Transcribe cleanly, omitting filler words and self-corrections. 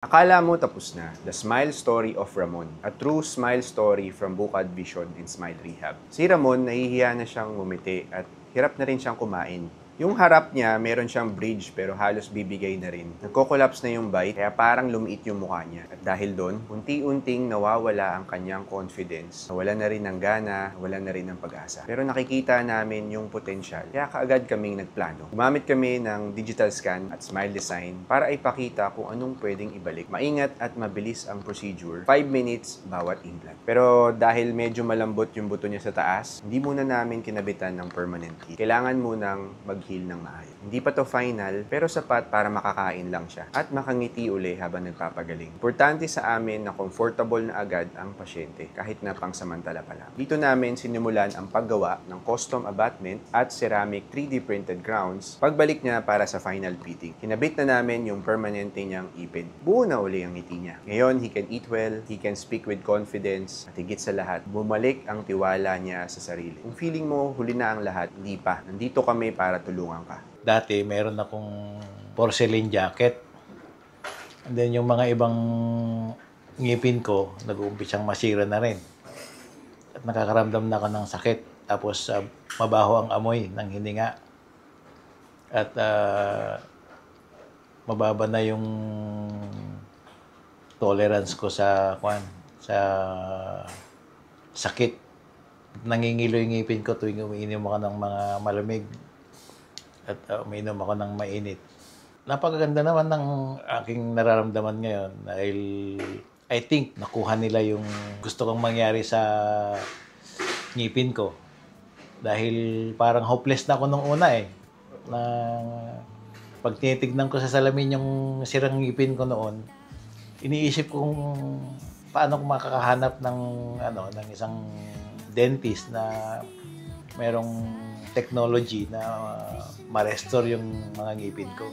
Akala mo tapos na, The Smile Story of Ramon, a true smile story from Bukad Vision and Smile Rehab. Si Ramon, nahihiya na siyang ngumiti at hirap na rin siyang kumain. Yung harap niya, meron siyang bridge pero halos bibigay na rin. Nagko-collapse na yung bite, kaya parang lumiit yung mukha niya. At dahil doon, unti-unting nawawala ang kanyang confidence. Nawala na rin ng gana, nawala na rin ng pag-asa. Pero nakikita namin yung potensyal, kaya kaagad kaming nagplano. Gumamit kami ng digital scan at smile design para ipakita kung anong pwedeng ibalik. Maingat at mabilis ang procedure, 5 minutes bawat implant. Pero dahil medyo malambot yung buto niya sa taas, hindi muna namin kinabitan ng permanently. Kailangan munang mag-heal ng maayos. Hindi pa to final, pero sapat para makakain lang siya at makangiti uli habang nagpapagaling. Importante sa amin na comfortable na agad ang pasyente kahit na pangsamantala pa lang. Dito namin sinimulan ang paggawa ng custom abutment at ceramic 3D printed crowns pagbalik niya para sa final fitting. Kinabit na namin yung permanente niyang ipin. Buo na uli ang ngiti niya. Ngayon, he can eat well, he can speak with confidence, at higit sa lahat, bumalik ang tiwala niya sa sarili. Kung feeling mo huli na ang lahat, hindi pa. Nandito kami para tulungan ka. Dati, meron akong porcelain jacket. And then, yung mga ibang ngipin ko, nag-uumpisang masira na rin. At nakakaramdam na ako ng sakit. Tapos, mabaho ang amoy ng hininga. At mababa na yung tolerance ko sa sakit. Nangingilo yung ngipin ko tuwing umiinom ako ng mga malamig. At umiinom ako ng mainit. Napakaganda naman ng aking nararamdaman ngayon dahil I think nakuha nila yung gusto kong mangyari sa ngipin ko. Dahil parang hopeless na ako nung una na pag tinitignan ko sa salamin yung sirang ngipin ko noon, iniisip kong paano ko makakahanap ng isang dentist na merong technology na ma-restore yung mga ngipin ko.